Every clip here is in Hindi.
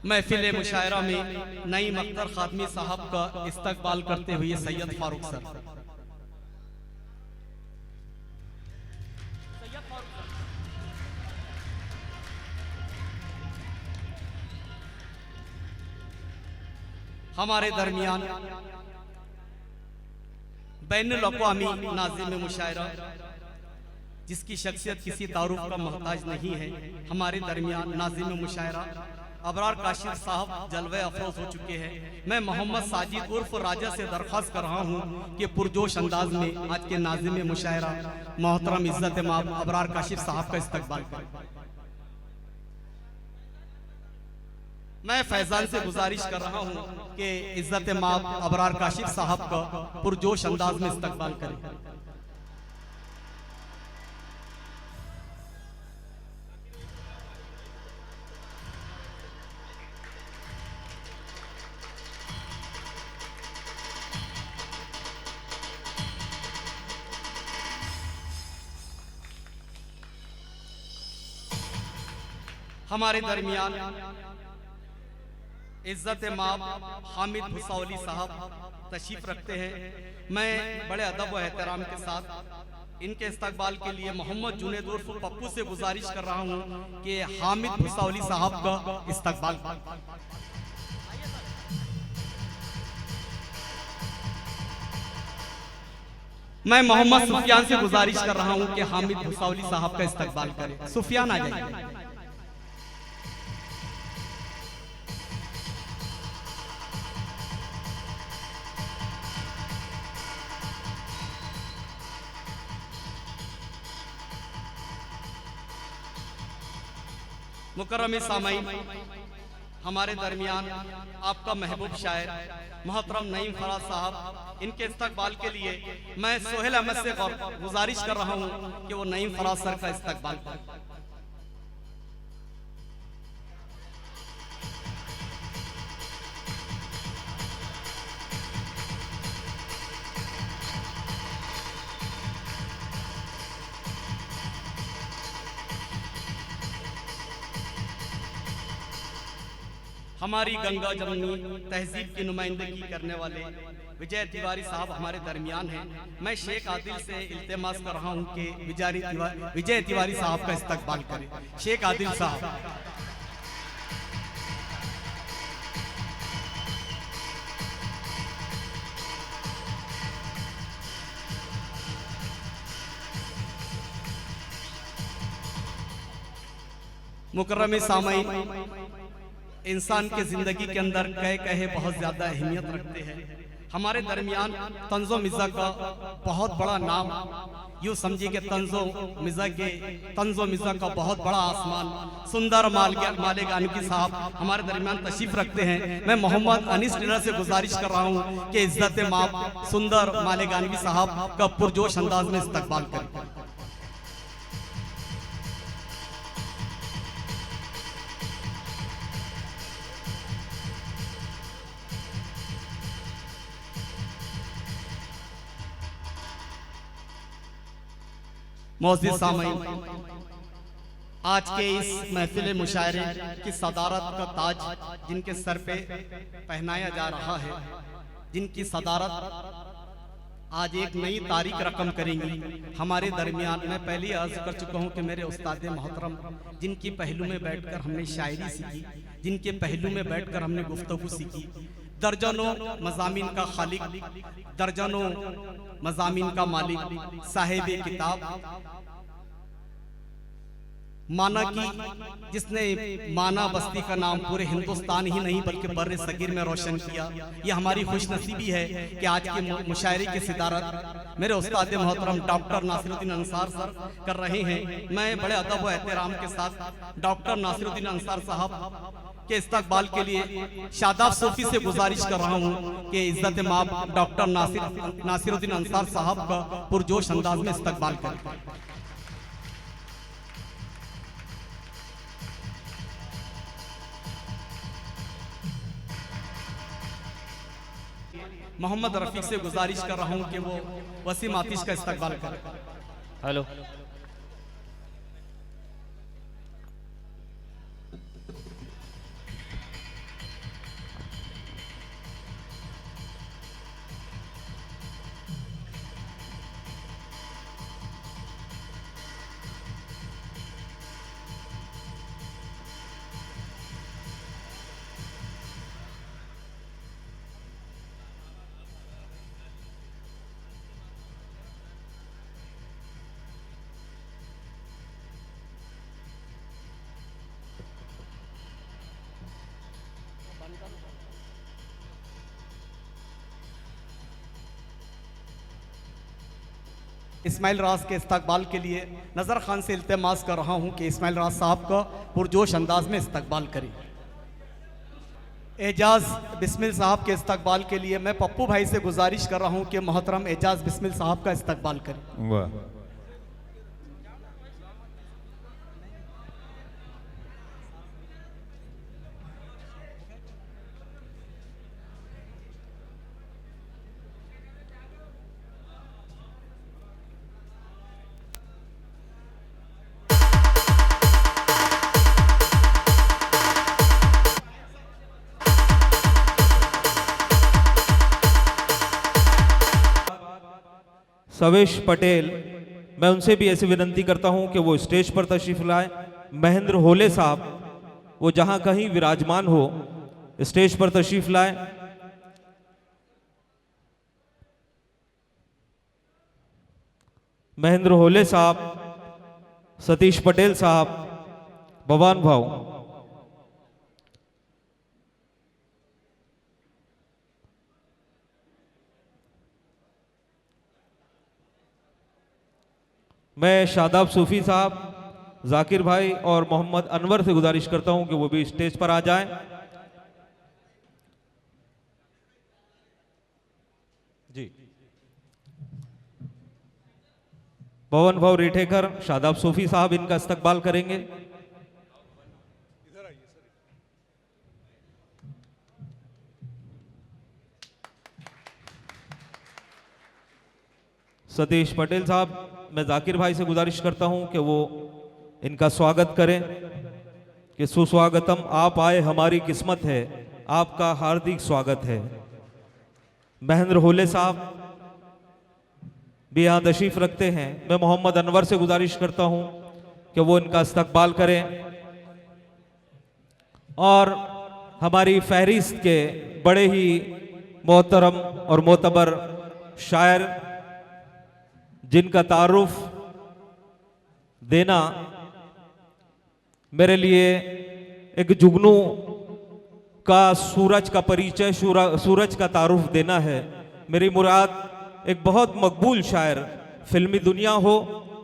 महफिल मुशायरा में नईम अख्तर खातमी साहब का इस्तकबाल करते हुए सैयद फारूक सर। हमारे दरमियान बैनुल अक़वामी नाज़िम मुशायरा जिसकी शख्सियत किसी तारुफ का मोहताज नहीं है, हमारे दरमियान नाज़िम मुशायरा अबरार काशिफ साहब जलवे अफरोज हो चुके हैं। मैं मोहम्मद साजिद उर्फ राजा से दरख्वास्त कर रहा हूँ कि पुरजोश अंदाज में आज के नाज़िम मुशायरा मोहतरम इज्जत माब अबरार काशिफ साहब का इस्तकबाल करें। मैं फैजान से गुजारिश कर रहा हूँ कि इज्जत माब अबरार काशिफ साहब का पुरजोश अंदाज में इस्तकबाल करें। हमारे दरमियान इज्जत माब हामिद भुसावली साहब तशरीफ रखते हैं। मैं बड़े अदब व एहतराम के साथ इनके इस्तकबाल के लिए मोहम्मद जुनेद उर्फ पप्पू से गुजारिश कर रहा हूं कि हामिद भुसावली साहब का इस्तकबाल। मैं मोहम्मद सुफियान से गुजारिश कर रहा हूं कि हामिद भुसावली साहब का इस्तकबाल करें। सुफियान आ जाइए। मुकर्रम सामईन, हमारे दरमियान आपका महबूब शायर मोहतरम नईम फराज साहब, इनके इस्तकबाल के लिए मैं सोहेल अहमद से गुजारिश कर रहा हूं कि वो नईम फराज सर का इस्तकबाल करें। हमारी गंगा जमनी तहजीब की नुमाइंदगी करने वाले विजय तिवारी साहब हमारे दरमियान हैं। मैं शेख आदिल से इल्तिमास कर रहा हूं कि विजय तिवारी साहब का इस्तकबाल करें। शेख आदिल साहब। मुकर्रम सामईन, इंसान के जिंदगी के अंदर कहे बहुत ज्यादा अहमियत रखते हैं। हमारे दरमियान तंजो मिर्जा का बहुत बड़ा नाम, यूँ समझिए कि तंजो मिर्जा का बहुत बड़ा आसमान सुंदर मालेगानवी साहब हमारे दरमियान तशरीफ रखते हैं। मैं मोहम्मद अनीस टीलर से गुजारिश कर रहा हूँ कि इज्जत माब सुंदर मालेगानवी साहब का पुरजोश अंदाज में इस्तकबाल करें। मौजूद सामईन, आज के इस महफिल मुशायरे की सदारत का ताज जिनके सर पे पहनाया जा रहा है, जिनकी सदारत आज एक नई तारीख रकम करेंगी हमारे दरमियान। मैं पहले अर्ज कर चुका हूं कि मेरे उस्ताद मोहतरम जिनकी पहलू में बैठकर हमने शायरी सीखी, जिनके पहलू में बैठकर हमने गुफ्तगू सीखी, दर्जनों मज़ामीन का खालिक, दर्जनों मज़ामीन का मालिक, साहिब किताब, माना कि जिसने माना बस्ती का नाम पूरे हिंदुस्तान ही नहीं बल्कि बर्रे सगीर में रोशन किया। ये हमारी खुशनसीबी है कि आज के मुशायरे की सिदारत मेरे उस्ताद मोहतरम डॉक्टर नासिरुद्दीन अंसार सर कर रहे हैं। मैं बड़े अदब व एहतराम के साथ डॉक्टर नासिरुद्दीन अंसार साहब के इस्तकबाल के लिए शादाब सूफी से गुजारिश कर रहा हूँ कि इज्जत माब डॉक्टर नासिरुद्दीन अंसार साहब का पुरजोश अंदाज में इस्तकबाल करें। मोहम्मद रफीक से गुजारिश कर रहा हूं कि वो वसीम आतिश का इस्तकबाल करें। हेलो, इस्माइल राज के इस्तकबाल के लिए नज़र खान से इल्तिमास कर रहा हूँ कि इस्माइल राज साहब का पुरजोश अंदाज में इस्तकबाल करें। एजाज बिस्मिल साहब के इस्तकबाल के लिए मैं पप्पू भाई से गुजारिश कर रहा हूँ कि मोहतरम एजाज बिस्मिल साहब का इस्तकबाल करें। वाह। सवेश पटेल, मैं उनसे भी ऐसी विनंती करता हूं कि वो स्टेज पर तशरीफ लाए। महेंद्र होले साहब, वो जहां कहीं विराजमान हो स्टेज पर तशरीफ लाए। महेंद्र होले साहब, सतीश पटेल साहब, भवान भाव। मैं शादाब सूफी साहब, जाकिर भाई और मोहम्मद अनवर से गुजारिश करता हूं कि वो भी स्टेज पर आ जाएं। जी, पवन भाव रिठेकर, शादाब सूफी साहब इनका इस्तकबाल करेंगे। सतीश पटेल साहब, मैं जाकिर भाई से गुजारिश करता हूं कि वो इनका स्वागत करें कि सुस्वागतम, आप आए हमारी किस्मत है, आपका हार्दिक स्वागत है। महेंद्र होले साहब भी यहाँ तशरीफ रखते हैं। मैं मोहम्मद अनवर से गुजारिश करता हूं कि वो इनका इस्तकबाल करें। और हमारी फहरिस्त के बड़े ही मोहतरम और मोतबर शायर जिनका तारुफ देना मेरे लिए एक जुगनू का सूरज का परिचय, सूरज का तारुफ देना है। मेरी मुराद एक बहुत मकबूल शायर, फिल्मी दुनिया हो,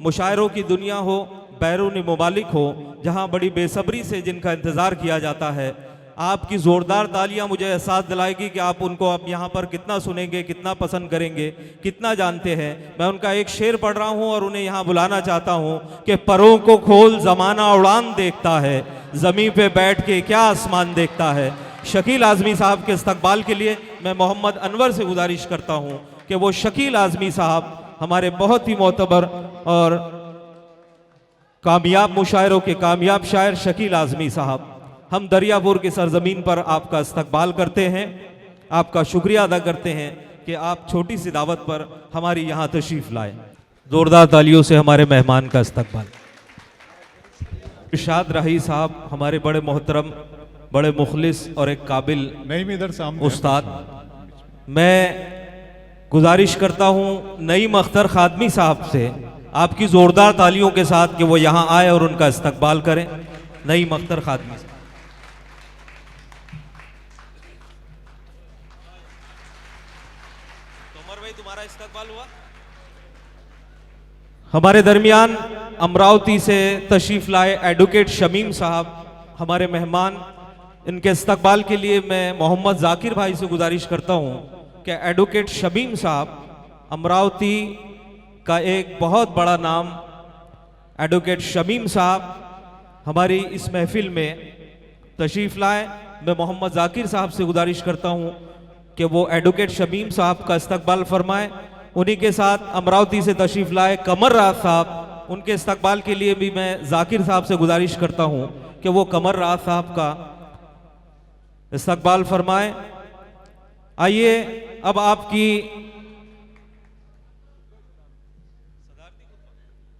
मुशायरों की दुनिया हो, बैरूनी ममालिक हो, जहां बड़ी बेसब्री से जिनका इंतज़ार किया जाता है। आपकी ज़ोरदार तालियां मुझे एहसास दिलाएगी कि आप उनको अब यहाँ पर कितना सुनेंगे, कितना पसंद करेंगे, कितना जानते हैं। मैं उनका एक शेर पढ़ रहा हूँ और उन्हें यहाँ बुलाना चाहता हूँ कि परों को खोल ज़माना उड़ान देखता है, ज़मीं पे बैठ के क्या आसमान देखता है। शकील आज़मी साहब के इस्तकबाल के लिए मैं मोहम्मद अनवर से गुजारिश करता हूँ कि वो शकील आज़मी साहब, हमारे बहुत ही मोतबर और कामयाब मुशायरों के कामयाब शायर शकील आज़मी साहब, हम दरियापुर की सरजमीन पर आपका इस्तकबाल करते हैं, आपका शुक्रिया अदा करते हैं कि आप छोटी सी दावत पर हमारी यहाँ तशरीफ लाए। जोरदार तालियों से हमारे मेहमान का इस्तकबाल। इरशाद राही साहब, हमारे बड़े मोहतरम, बड़े मुखलिस और एक काबिल उस्ताद। मैं गुजारिश करता हूँ नईम अख्तर खादमी साहब से आपकी जोरदार तालियों के साथ कि वो यहाँ आए और उनका इस्तकबाल करें। नईम अख्तर खादमी साहब। तुम्हारा इस्तकबाल हुआ। हमारे दरमियान अमरावती से तशरीफ लाए एडवोकेट शमीम साहब, हमारे मेहमान। इनके इस्तकबाल के लिए मैं मोहम्मद जाकिर भाई से गुजारिश करता हूं कि एडवोकेट शमीम साहब, अमरावती का एक बहुत बड़ा नाम एडवोकेट शमीम साहब हमारी इस महफिल में तशरीफ लाए। मैं मोहम्मद जाकिर साहब से गुजारिश करता हूं कि वो एडवोकेट शमीम साहब का इस्तकबाल फरमाए। उन्हीं के साथ अमरावती से तशरीफ लाए कमर राज साहब, उनके इस्तकबाल के लिए भी मैं जाकिर साहब से गुजारिश करता हूं कि वो कमर राज साहब का इस्तकबाल फरमाए। आइए अब आपकी